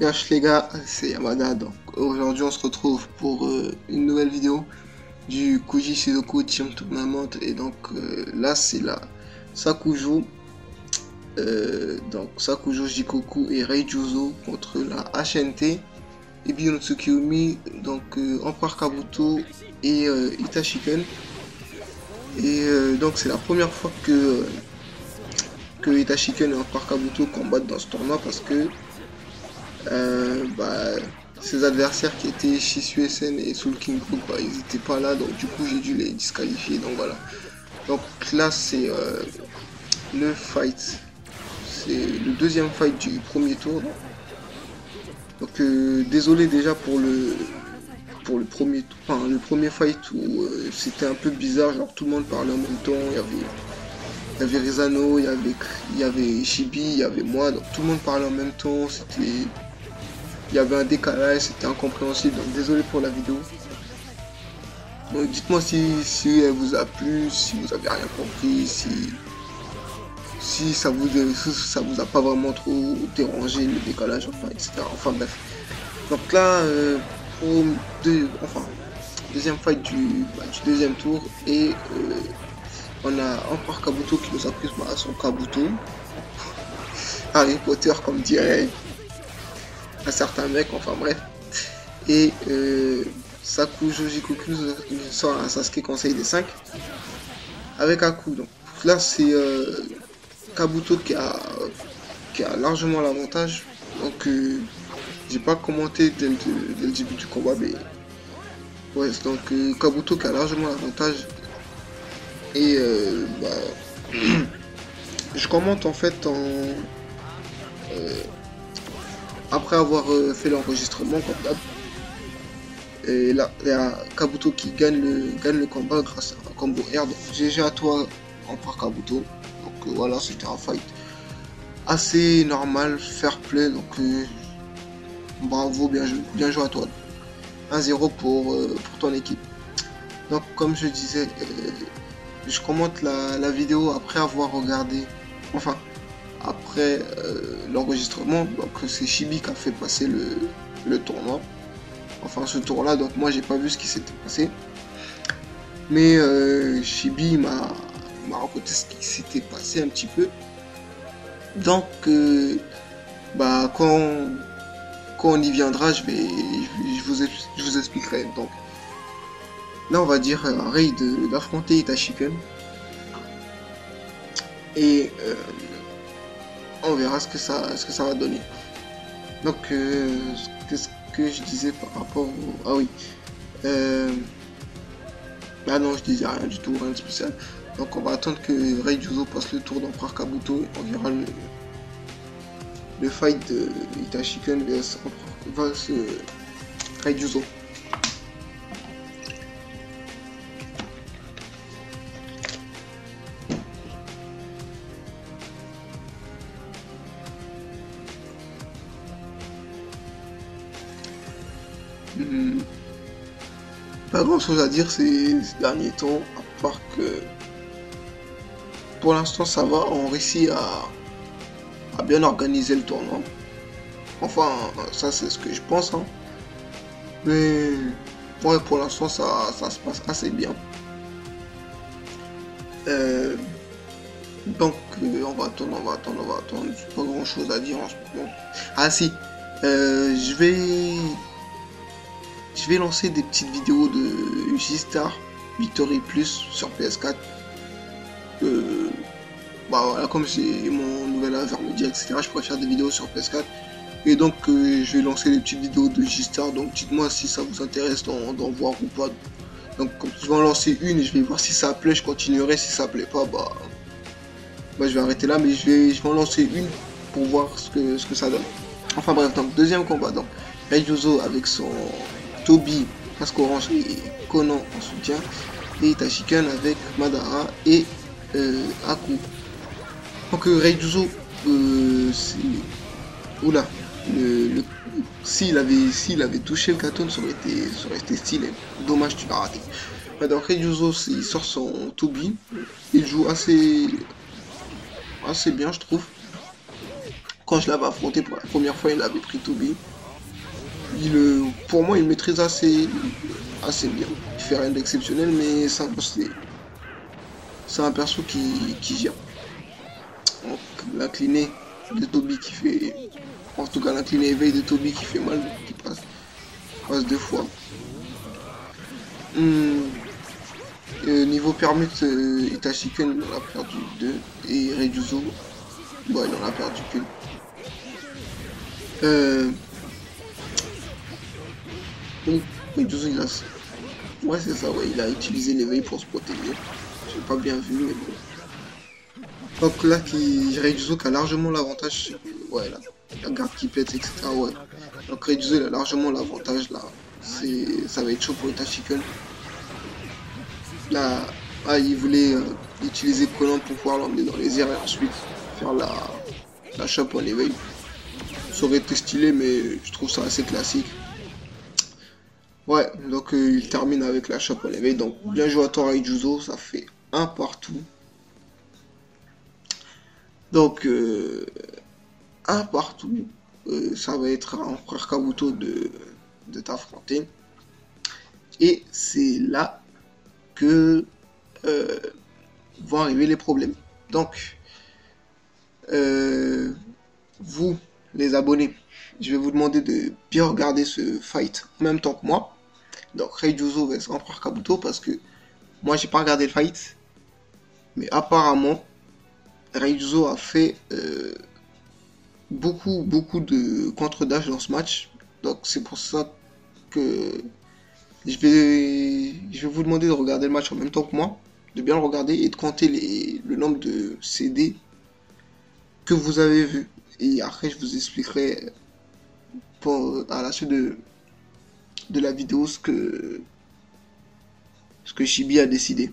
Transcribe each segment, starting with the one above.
Wesh les gars, c'est Yamada. Donc aujourd'hui on se retrouve pour une nouvelle vidéo du Kuji Shizoku Team Tournament. Et donc là c'est la Sakujo. Donc Sakujo Jikoku et Reijuzo contre la HNT. Ebi no Tsukiyomi, donc Empereur Kabuto et Itachiken. Et donc c'est la première fois que Itachiken et Empereur Kabuto combattent dans ce tournoi parce que ses adversaires qui étaient Shisui SN et Soul King Group, ils n'étaient pas là, donc du coup j'ai dû les disqualifier. Donc voilà. Donc là c'est le fight, c'est le deuxième fight du premier tour. Donc désolé déjà pour le premier tour, enfin, le premier fight où c'était un peu bizarre, genre tout le monde parlait en même temps, il y avait Rizano, il y avait Shibi, il y avait moi, donc tout le monde parlait en même temps, il y avait un décalage, c'était incompréhensible, donc désolé pour la vidéo. Donc dites-moi si elle vous a plu, si vous avez rien compris, si ça vous a pas vraiment trop dérangé le décalage, enfin etc. Enfin bref. Donc là deuxième fight du deuxième tour, et on a encore Kabuto qui nous a pris à son Kabuto. Harry Potter comme dirait un certain mec, enfin bref. Et Sakujo Jikoku nous sort un Sasuke Conseil des 5 avec Aku. Donc là c'est Kabuto qui a largement l'avantage. Donc j'ai pas commenté dès le début du combat, mais ouais, donc Kabuto qui a largement l'avantage. Et je commente en fait après avoir fait l'enregistrement comme d'hab. Et là il y a Kabuto qui gagne le combat grâce à un combo R. Donc GG à toi encore Kabuto. Donc voilà, c'était un fight assez normal, fair play, donc bravo, bien joué à toi. 1-0 pour ton équipe. Donc comme je disais, je commente la vidéo après avoir regardé, enfin après l'enregistrement. Donc c'est Shibi qui a fait passer le tournoi, enfin ce tour là, donc moi j'ai pas vu ce qui s'était passé, mais Shibi m'a raconté ce qui s'était passé un petit peu. Donc quand on y viendra, je vous expliquerai. Donc là on va dire à Rei d'affronter Itachiken, et on verra ce que ça va donner. Donc qu'est-ce que je disais par rapport au... Ah oui, ah non, je disais rien du tout, rien de spécial. Donc on va attendre que Reijuzo passe le tour d'Empereur Kabuto, et on verra le fight de Itachiken vs Reijuzo. Pas grand chose à dire ces derniers temps, à part que pour l'instant ça va, on réussit à bien organiser le tournoi. Enfin ça c'est ce que je pense, hein. Mais ouais, pour l'instant ça se passe assez bien. Donc on va attendre, pas grand chose à dire en ce moment. Ah si, je vais lancer des petites vidéos de J-Star Victory Plus sur PS4. Voilà, comme c'est mon nouvel intermédiaire, etc., je pourrais faire des vidéos sur PS4. Et donc je vais lancer des petites vidéos de J-Star. Donc dites-moi si ça vous intéresse d'en voir ou pas. Donc je vais en lancer une et je vais voir si ça plaît, je continuerai. Si ça plaît pas, je vais arrêter là. Mais je vais en lancer une pour voir ce que ça donne. Enfin bref, donc deuxième combat. Donc Reijuzo avec son Tobi, Casque Orange et Conan en soutien, et Itachiken avec Madara et Aku. Donc Reijuzo, oula, s'il avait touché le Katon, ça aurait été stylé. Dommage, tu l'as raté. Donc Reijuzo, il sort son Tobi, il joue assez bien, je trouve. Quand je l'avais affronté pour la première fois, il avait pris Tobi. pour moi, il maîtrise assez bien. Il fait rien d'exceptionnel, mais c'est un perso qui gère. Donc, l'incliné de Toby qui fait... En tout cas, l'incliné éveil de Toby qui fait mal, qui passe 2 fois. Niveau permute, Itachiken, il en a perdu 2. Et Reijuzo, bon, il en a perdu qu'une. Donc, Reijuzo, il a... Ouais, c'est ça, ouais, il a utilisé l'éveil pour se protéger. J'ai pas bien vu, mais bon. Donc là, Reijuzo qui a largement l'avantage. Ouais, là, la garde qui pète, etc. Ouais. Donc Reijuzo, il a largement l'avantage, là. Ça va être chaud pour Itachiken. Là, il voulait utiliser Collant pour pouvoir l'emmener dans les airs et ensuite faire la chope en éveil. Ça aurait été stylé, mais je trouve ça assez classique. Ouais, donc il termine avec la chope en éveil. Donc bien joué à toi Reijuzo, ça fait 1 partout. Donc 1 partout, ça va être un frère Kabuto de t'affronter. Et c'est là que vont arriver les problèmes. Donc, vous, les abonnés, je vais vous demander de bien regarder ce fight en même temps que moi. Donc, Reijuzo vs Empereur Kabuto, parce que moi, j'ai pas regardé le fight, mais apparemment, Reijuzo a fait beaucoup de contre-dash dans ce match. Donc, c'est pour ça que je vais vous demander de regarder le match en même temps que moi, de bien le regarder et de compter le nombre de CD que vous avez vu. Et après, je vous expliquerai à la suite de la vidéo ce que Chibi a décidé.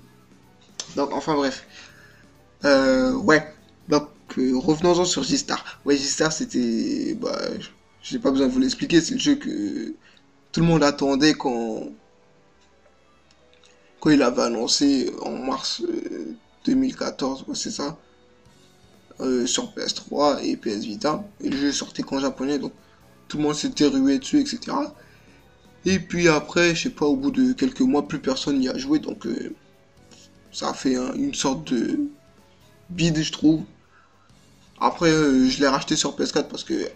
Donc, enfin bref. Ouais. Donc, revenons-en sur J-Star. Ouais, J-Star, c'était... Bah, j'ai pas besoin de vous l'expliquer. C'est le jeu que tout le monde attendait quand il avait annoncé en mars 2014, ouais, c'est ça, sur PS3 et PS Vita. Et le jeu sortait qu'en japonais, donc tout le monde s'était rué dessus, etc. Et puis après, je sais pas, au bout de quelques mois, plus personne n'y a joué, donc ça a fait une sorte de bide, je trouve. Après, je l'ai racheté sur PS4 parce que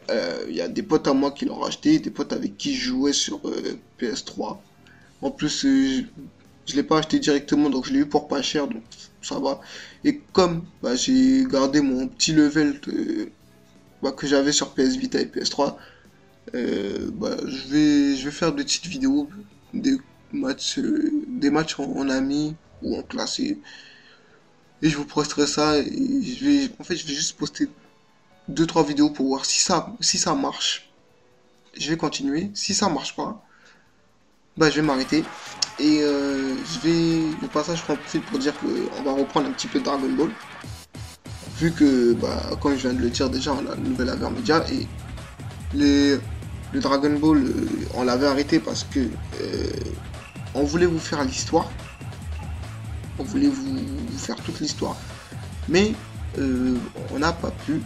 y a des potes à moi qui l'ont racheté, des potes avec qui je jouais sur PS3. En plus, je l'ai pas acheté directement, donc je l'ai eu pour pas cher, donc ça va. Et comme bah, j'ai gardé mon petit level que j'avais sur PS Vita et PS3, bah, je vais faire des petites vidéos, des matchs en ami ou en classe, et je vous posterai ça. Et en fait, je vais juste poster 2-3 vidéos pour voir si ça marche. Je vais continuer. Si ça marche pas, bah, je vais m'arrêter. Et au passage, je prends profite pour dire qu'on va reprendre un petit peu Dragon Ball. Vu que, bah, comme je viens de le dire déjà, on a une nouvelle Avermedia. Et le Dragon Ball, on l'avait arrêté parce que on voulait vous faire l'histoire. On voulait vous faire toute l'histoire. Mais on n'a pas pu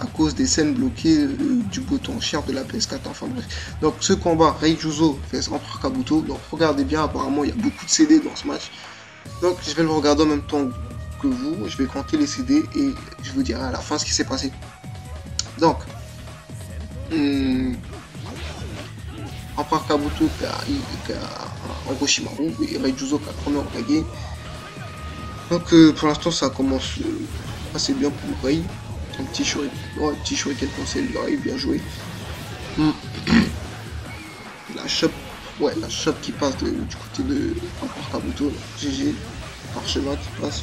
à cause des scènes bloquées du bouton share de la PS4, enfin bref. Donc ce combat, Reijuzo vs Empereur Kabuto, donc regardez bien, apparemment il y a beaucoup de CD dans ce match. Donc je vais le regarder en même temps que vous, je vais compter les CD et je vous dirai à la fin ce qui s'est passé. Donc, Empereur Kabuto qui a Orochimaru et Reijuzo qui a premier Hokage. Donc pour l'instant ça commence assez bien pour Rei. Un petit shuriken pensé, il aurait bien joué. La chope qui passe du côté de Empereur Kabuto, GG, parchemin qui passe.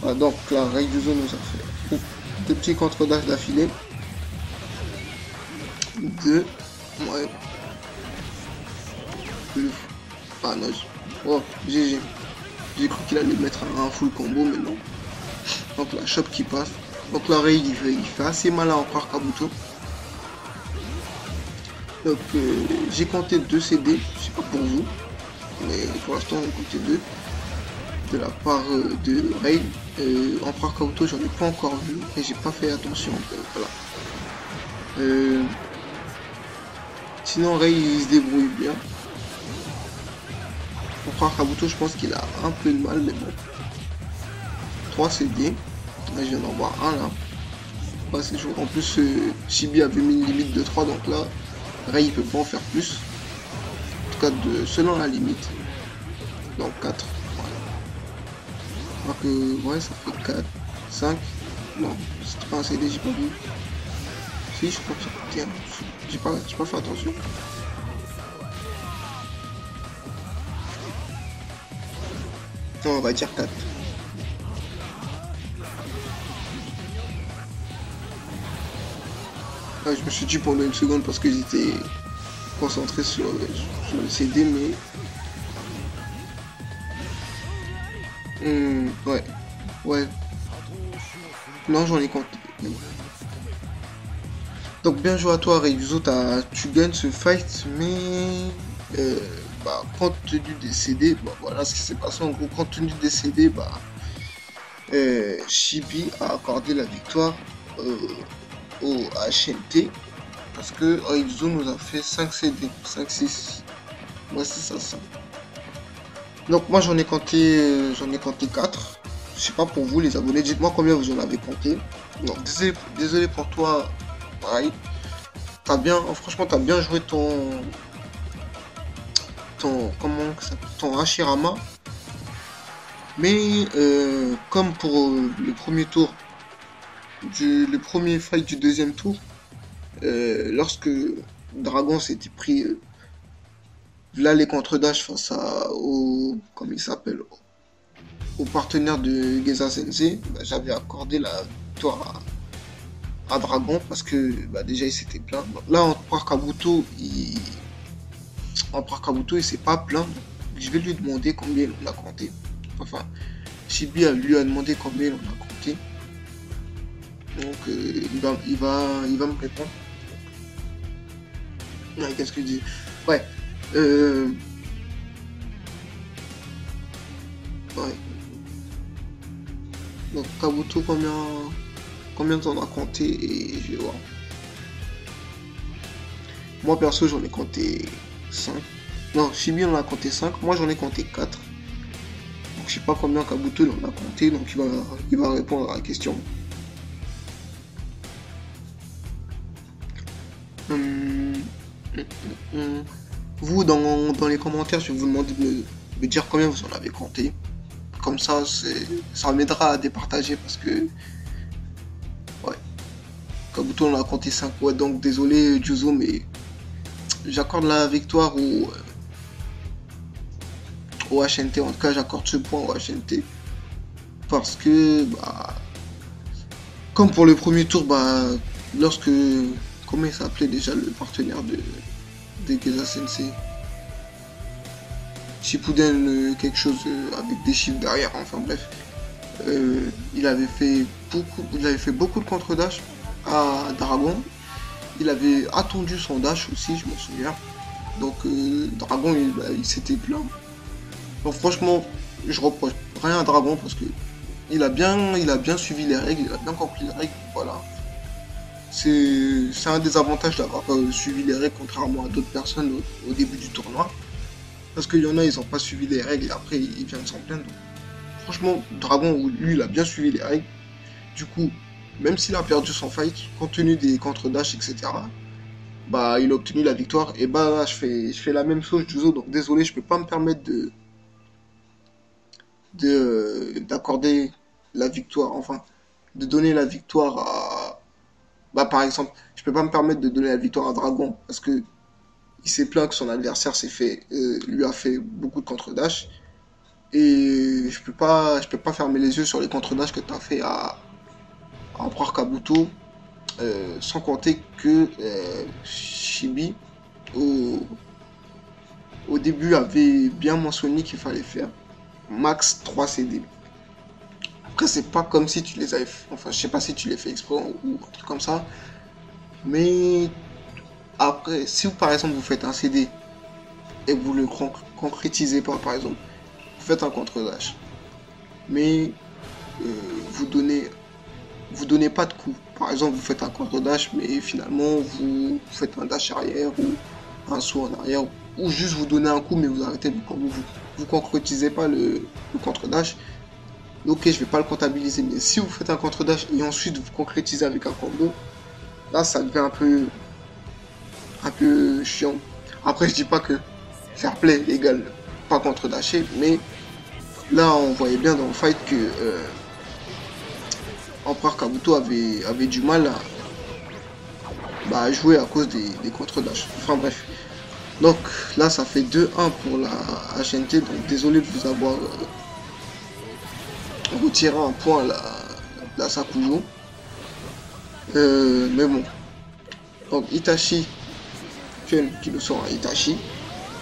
Voilà, donc là, Reijuzo nous a fait deux petits contre-dash d'affilée. Deux, ouais. Ah non, oh, GG. J'ai cru qu'il allait mettre un full combo, mais non. Donc la chope qui passe. Donc là, Rei il fait assez mal à Empereur Kabuto. Donc j'ai compté 2 CD, je sais pas pour vous, mais pour l'instant on a compté 2 de la part de Rei. Empereur Kabuto j'en ai pas encore vu et j'ai pas fait attention. Voilà. Sinon, Ray, il se débrouille bien. Pour croire Kabuto, je pense qu'il a un peu de mal, mais bon. 3 CD. Là, je viens d'en voir un, là. Ouais, c'est chaud. En plus, Chibi avait mis une limite de 3, donc là, Ray, il peut pas en faire plus. En tout cas, selon la limite. Donc 4. Alors que, ouais, ça fait 4, 5. Non, c'était pas un CD, j'ai pas vu. Si, je crois que ça coûtait un. J'ai pas fait attention. Non, on va dire 4. Ah, je me suis dit pendant une seconde parce que j'étais concentré sur le CD, mais... ouais. Ouais. Non, j'en ai compté. Donc bien joué à toi, Reyuzo, tu gagnes ce fight, mais compte tenu des CD, voilà ce qui s'est passé en gros, compte tenu des CD, Chibi a accordé la victoire au HNT, parce que Reyuzo nous a fait 5 CD, 5-6, ouais c'est ça. Donc moi j'en ai compté 4, je sais pas pour vous les abonnés, dites-moi combien vous en avez compté. Donc désolé pour toi, Ray. Franchement, t'as bien joué ton Hashirama. Mais comme pour le premier tour, le premier fight du deuxième tour, lorsque Dragon s'était pris là les contre-dash face comment il s'appelle, au partenaire de Geza Sensei, j'avais accordé la victoire à Dragon parce que déjà il s'était plaint. Donc, là en Parc Kabuto il s'est pas plaint. Je vais lui demander combien on a compté. Enfin, Chibi lui a demandé combien on a compté. Donc il va me répondre. Qu'est-ce que je dis? Ouais. Ouais. Donc Kabuto combien t'en as compté et je vais voir. Moi perso j'en ai compté 5. Non, Chibi en a compté 5, moi j'en ai compté 4. Donc je sais pas combien Kabuto en a compté, donc il va répondre à la question. Vous dans les commentaires, je vais vous demander de me dire combien vous en avez compté. Comme ça m'aidera à départager parce que ouais. Kabuto on a compté 5. Ouais, donc désolé Juzo, mais j'accorde la victoire au HNT. En tout cas, j'accorde ce point au HNT parce que comme pour le premier tour, lorsque comment il s'appelait déjà le partenaire de Geza Sensei, Shippuden quelque chose avec des chiffres derrière, enfin bref, il avait fait beaucoup de contre-dash à Dragon. Il avait attendu son dash aussi, je m'en souviens. Donc Dragon il s'était plaint. Donc franchement, je reproche rien à Dragon parce que il a bien suivi les règles, il a bien compris les règles, voilà. C'est un des avantages d'avoir suivi les règles contrairement à d'autres personnes au début du tournoi. Parce qu'il y en a, ils n'ont pas suivi les règles et après ils viennent s'en plaindre. Donc, franchement, Dragon, lui, il a bien suivi les règles. Du coup, même s'il a perdu son fight, compte tenu des contre-dash, etc., il a obtenu la victoire. Et je fais la même chose, Juzo, donc désolé, je peux pas me permettre d'accorder la victoire, enfin, de donner la victoire à... par exemple, je peux pas me permettre de donner la victoire à Dragon, parce que il s'est plaint que son adversaire lui a fait beaucoup de contre-dash. Et je peux pas fermer les yeux sur les contre-dash que tu as fait à Empereur Kabuto. Sans compter que Chibi au début avait bien mentionné qu'il fallait faire max 3 CD. Après c'est pas comme si tu les avais fait, enfin je sais pas si tu les fais exprès ou un truc comme ça. Mais après, si par exemple vous faites un CD et que vous le concrétisez pas, par exemple, vous faites un contre-dash, mais vous donnez pas de coup. Par exemple, vous faites un contre-dash, mais finalement vous faites un dash arrière ou un saut en arrière, ou juste vous donner un coup, mais vous arrêtez, vous concrétisez pas le contre-dash. Ok, je vais pas le comptabiliser, mais si vous faites un contre-dash et ensuite vous concrétisez avec un combo, là ça devient un peu chiant. Après, je dis pas que fair play égale pas contre-dasher, mais là on voyait bien dans le fight que Empereur Kabuto avait du mal à jouer à cause des contre-dash. Enfin bref. Donc là ça fait 2-1 pour la HNT, donc désolé de vous avoir retiré un point la Sakujo. Mais bon. Donc Itachi, qui le sort à Itachi.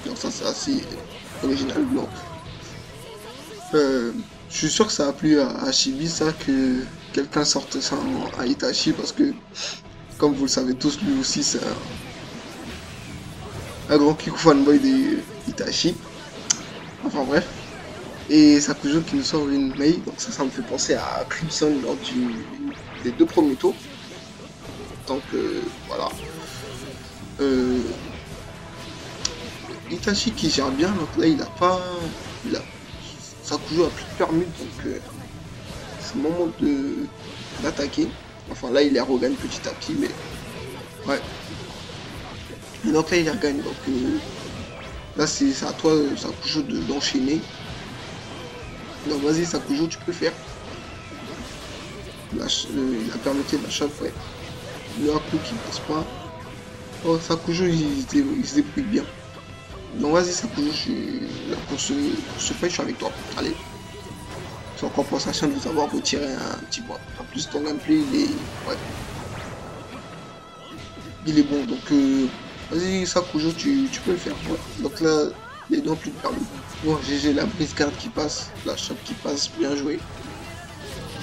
Donc ça c'est assez original. Donc je suis sûr que ça a plu à Chibi ça que quelqu'un sorte ça à Itachi, parce que comme vous le savez tous, lui aussi c'est un grand kick fanboy d'Itachi. Enfin bref. Et Sakujo qui nous sort une Mei, donc ça me fait penser à Crimson lors des 2 premiers tours. Donc voilà. Itachi qui gère bien, donc là Sakujo a plus de permis, donc c'est le moment d'attaquer. Enfin là il les regagne petit à petit, mais ouais. Et donc là il les regagne, donc là c'est à toi Sakujo d'enchaîner. Donc vas-y Sakujo, tu peux le faire. La permettait de la chope, ouais. Le Haku qui passe pas. Oh, Sakujo il se débrouille bien. Donc vas-y Sakujo, là pour ce fight je suis avec toi. Allez. C'est encore pour sachant de vous avoir retiré un petit point. En plus ton gameplay il est bon, donc vas-y Sakujo, tu peux le faire. Ouais. Donc là les deux ont plus de permis. Bon, GG, la brise garde qui passe, la chope qui passe, bien joué.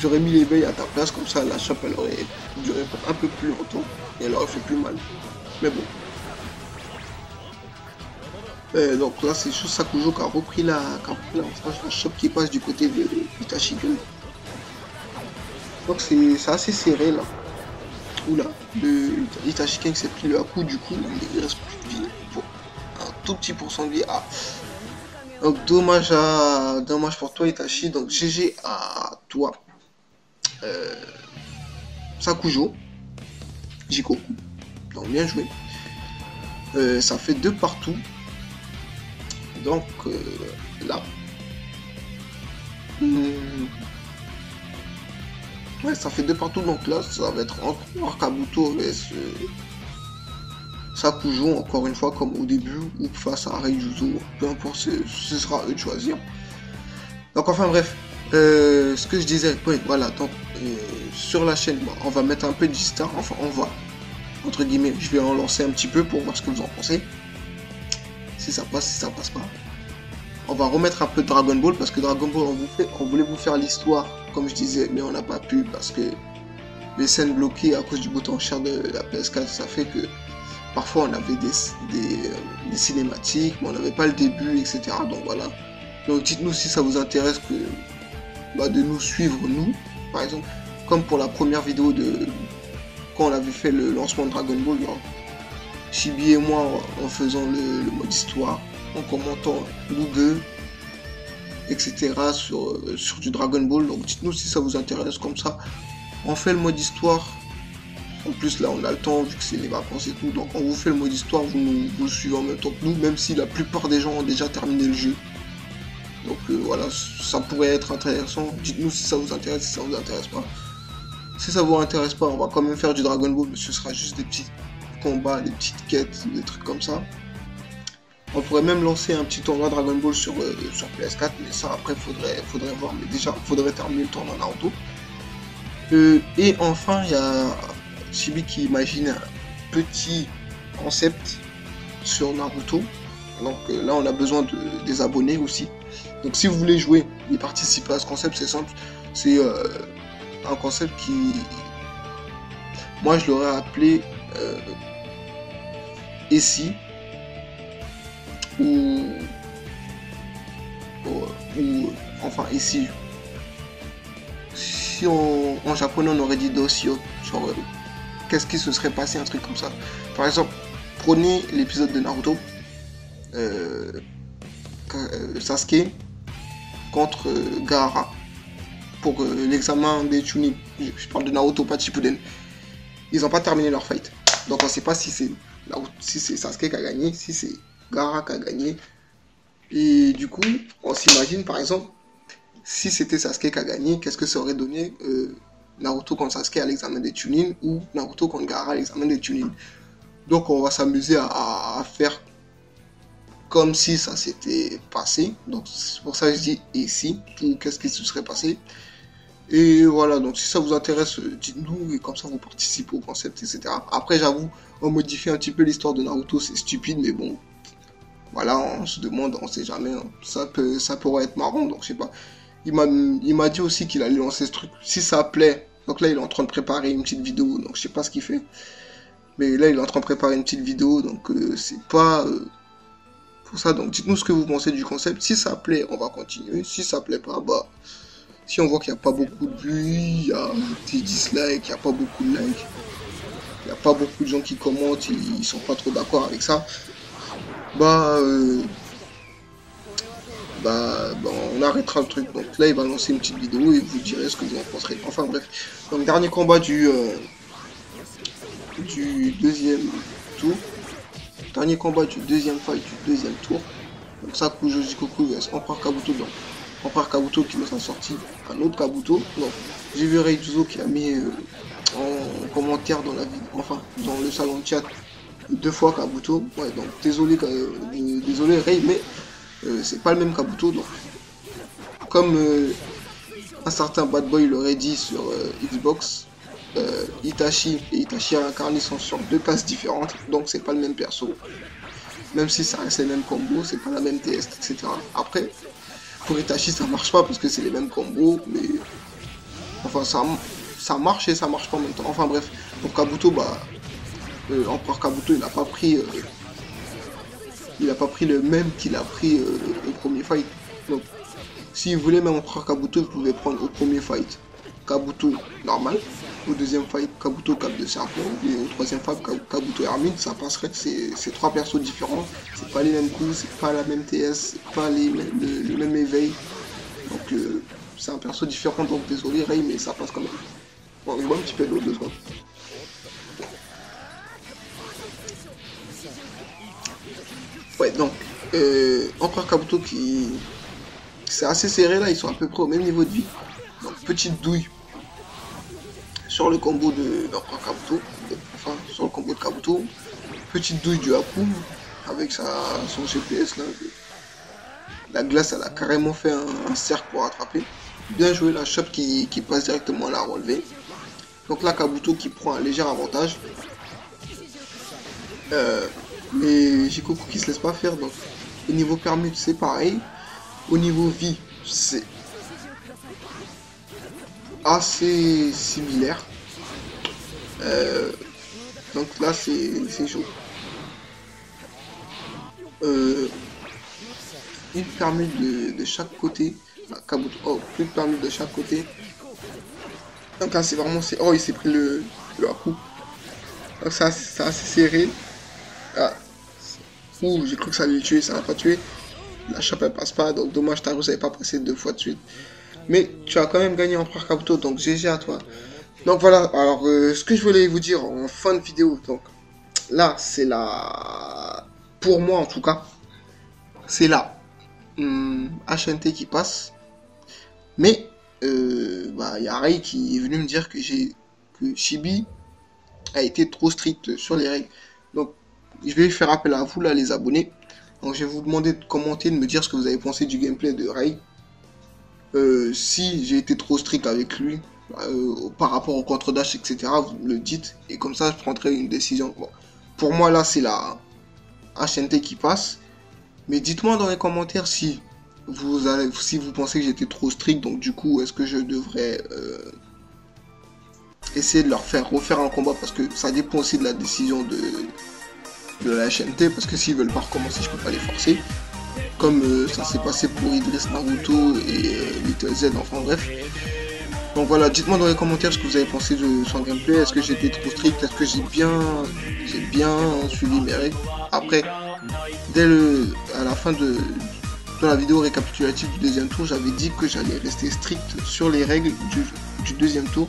J'aurais mis l'éveil à ta place, comme ça la chope elle aurait duré un peu plus longtemps et elle aurait fait plus mal. Mais bon. Donc là c'est juste Sakujo qui a repris la chope qui passe du côté de Itachi. Donc c'est assez serré là. Oula, le Itachi King s'est pris le Haku, du coup il reste plus de vie. Bon, un tout petit pourcent de vie. Ah. Donc dommage pour toi Itachi, donc GG à toi. Sakujo, Jikoku, donc bien joué. Ça fait 2 partout. Donc là. Ouais, ça fait 2 partout, donc là ça va être encore Kabuto vs Sakujo, encore une fois comme au début, ou face à Reijuzo, peu importe, ce sera à eux de choisir. Donc enfin bref, ce que je disais, ouais, voilà, donc sur la chaîne, bon, on va mettre un peu de G-Star, enfin on va, entre guillemets, je vais en lancer un petit peu pour voir ce que vous en pensez. Si ça passe pas. On va remettre un peu de Dragon Ball, parce que Dragon Ball, on voulait vous faire l'histoire, comme je disais, mais on n'a pas pu, parce que les scènes bloquées à cause du bouton cher de la PS4, ça fait que parfois on avait des cinématiques, mais on n'avait pas le début, etc. Donc voilà. Donc dites-nous si ça vous intéresse de nous suivre, nous, par exemple, comme pour la première vidéo quand on avait fait le lancement de Dragon Ball, genre, Chibi et moi en faisant le mode histoire, en commentant nous deux, etc. sur du Dragon Ball. Donc dites-nous si ça vous intéresse, comme ça. On fait le mode histoire. En plus là on a le temps vu que c'est les vacances et tout. Donc on vous fait le mode histoire, vous suivez en même temps que nous, même si la plupart des gens ont déjà terminé le jeu. Donc voilà, ça pourrait être intéressant. Dites-nous si ça vous intéresse, si ça vous intéresse pas. Si ça vous intéresse pas, on va quand même faire du Dragon Ball, mais ce sera juste des petits combats, des petites quêtes, des trucs comme ça. On pourrait même lancer un petit tournoi Dragon Ball sur PS4, mais ça après faudrait voir. Mais déjà, faudrait terminer le tournoi Naruto. Et enfin, il y a Chibi qui imagine un petit concept sur Naruto. Donc là, on a besoin des abonnés aussi. Donc si vous voulez jouer et participer à ce concept, c'est simple. C'est un concept qui... Moi, je l'aurais appelé ici. Ou enfin ici, si en japonais on aurait dit dosio, genre qu'est-ce qui se serait passé, un truc comme ça. Par exemple, prenez l'épisode de Naruto, Sasuke contre Gaara pour l'examen des Chunin. Je parle de Naruto, pas de Shippuden. Ils n'ont pas terminé leur fight. Donc on ne sait pas si c'est Sasuke qui a gagné, si c'est Gaara qui a gagné. Et du coup, on s'imagine par exemple, si c'était Sasuke qui a gagné, qu'est-ce que ça aurait donné Naruto contre Sasuke à l'examen des Chunin ou Naruto contre Gaara à l'examen des Chunin. Donc on va s'amuser à faire comme si ça s'était passé. Donc c'est pour ça que je dis et si, ou qu'est-ce qui se serait passé. Et voilà, donc si ça vous intéresse, dites-nous, et comme ça vous participez au concept, etc. Après j'avoue, on modifie un petit peu l'histoire de Naruto, c'est stupide, mais bon, voilà, on se demande, on sait jamais, hein. Ça pourrait être marrant, donc je sais pas. Il m'a dit aussi qu'il allait lancer ce truc, si ça plaît, donc là il est en train de préparer une petite vidéo, donc je sais pas ce qu'il fait. Mais là il est en train de préparer une petite vidéo, donc c'est pas... pour ça, donc dites-nous ce que vous pensez du concept. Si ça plaît, on va continuer. Si ça plaît pas, bah... Si on voit qu'il n'y a pas beaucoup de vues, il y a des dislikes, il n'y a pas beaucoup de likes, il n'y a pas beaucoup de gens qui commentent, ils sont pas trop d'accord avec ça, bah, on arrêtera le truc. Donc là, il va lancer une petite vidéo et vous direz ce que vous en penserez. Enfin bref, donc dernier combat du deuxième tour. Dernier combat du deuxième fight du deuxième tour. Donc ça, Kujo Jikoku vs Empereur Kabuto. Donc Empereur Kabuto qui nous a sorti un autre Kabuto. Donc j'ai vu Reijuzo qui a mis en commentaire dans la vidéo, enfin dans le salon de chat, 2 fois Kabuto. Ouais, donc désolé Rei, mais c'est pas le même Kabuto. Donc comme un certain Bad Boy l'aurait dit sur Xbox, Itachi et Itachi incarné sont sur 2 classes différentes, donc c'est pas le même perso. Même si ça reste les mêmes combos, c'est pas la même TS, etc. Après, pour Itachi ça marche pas parce que c'est les mêmes combos, mais enfin ça marche et ça marche pas en même temps. Enfin bref, pour Kabuto, bah Empereur Kabuto il a pas pris le même qu'il a pris au premier fight. Donc si vous voulez même Empereur Kabuto, vous pouvez prendre au premier fight Kabuto normal, au deuxième fight Kabuto cap de serpent et au troisième fight Kabuto Hermine. Ça passerait, c'est 3 persos différents, c'est pas les mêmes coups, c'est pas la même TS, c'est pas le même éveil, donc c'est un perso différent. Donc désolé Rei, mais ça passe quand même. Bon, je bois un petit peu d'eau, 2 secondes. Ouais, donc Empereur Kabuto qui c'est assez serré là, ils sont à peu près au même niveau de vie. Donc petite douille sur le combo d'Empereur Kabuto, enfin sur le combo de Kabuto, petite douille du Haku avec son GPS là. La glace elle a carrément fait un cercle pour attraper. Bien joué la chope qui passe directement à la relevée. Donc là Kabuto qui prend un léger avantage. Mais Jikoku qui se laisse pas faire, donc au niveau permute c'est pareil. Au niveau vie c'est assez similaire. Donc là c'est chaud. Une permute de chaque côté. Kabuto, oh, une permute de chaque côté. Donc là c'est vraiment... Oh, il s'est pris le Haku. Donc ça c'est assez serré. Ah. Ouh, j'ai cru que ça allait le tuer, ça n'a pas tué. La chape elle passe pas, donc dommage ta ruse n'avait pas passé 2 fois de suite. Mais tu as quand même gagné Empereur Kabuto, donc GG à toi. Donc voilà, alors ce que je voulais vous dire en fin de vidéo, donc là c'est la... Pour moi en tout cas, c'est la HNT qui passe. Mais il y a Rei qui est venu me dire que Chibi a été trop strict sur les règles. Donc je vais faire appel à vous là les abonnés. Donc je vais vous demander de commenter, de me dire ce que vous avez pensé du gameplay de Rei. Si j'ai été trop strict avec lui par rapport au contre-dash, etc. Vous me le dites et comme ça je prendrai une décision. Bon, pour moi là c'est la HNT qui passe. Mais dites-moi dans les commentaires si vous pensez que j'étais trop strict. Donc du coup est-ce que je devrais essayer de leur refaire un combat, parce que ça dépend aussi de la décision de la HNT, parce que s'ils veulent pas recommencer je peux pas les forcer, comme ça s'est passé pour Idriss Naruto et Little Z, enfin bref. Donc voilà, dites-moi dans les commentaires ce que vous avez pensé de son gameplay. Est-ce que j'étais trop strict? Est-ce que j'ai bien suivi mes règles? Après, à la fin de la vidéo récapitulative du deuxième tour, j'avais dit que j'allais rester strict sur les règles du deuxième tour.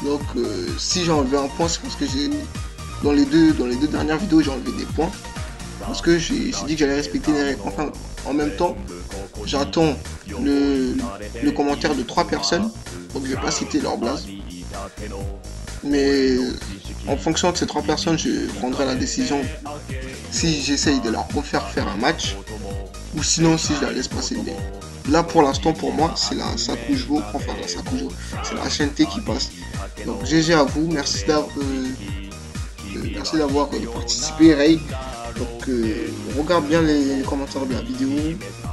Donc si j'ai enlevé un point, c'est parce que dans les deux dernières vidéos, j'ai enlevé des points. Parce que j'ai dit que j'allais respecter les règles. Enfin, en même temps, j'attends le commentaire de 3 personnes. Donc je vais pas citer leur blase. Mais en fonction de ces 3 personnes, je prendrai la décision si j'essaye de leur refaire faire un match. Ou sinon si je la laisse passer. Mais là pour l'instant pour moi c'est la Sakujo. Enfin la Sakujo. C'est la HNT qui passe. Donc GG à vous. Merci d'avoir participé Ray. Donc regarde bien les commentaires de la vidéo,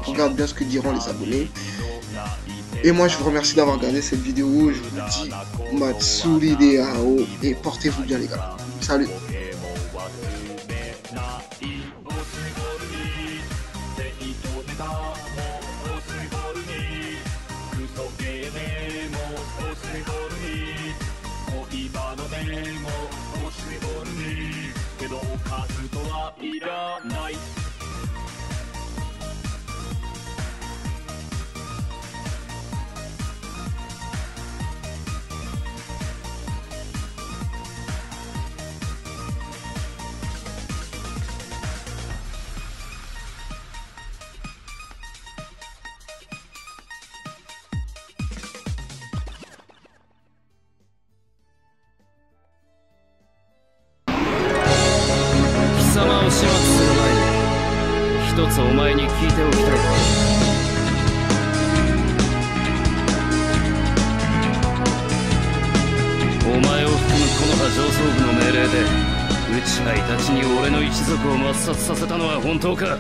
regarde bien ce que diront les abonnés. Et moi je vous remercie d'avoir regardé cette vidéo. Je vous dis Matsuri Deao et portez-vous bien les gars. Salut.上層部の命令で内海たちに俺の一族を抹殺させたのは本当か？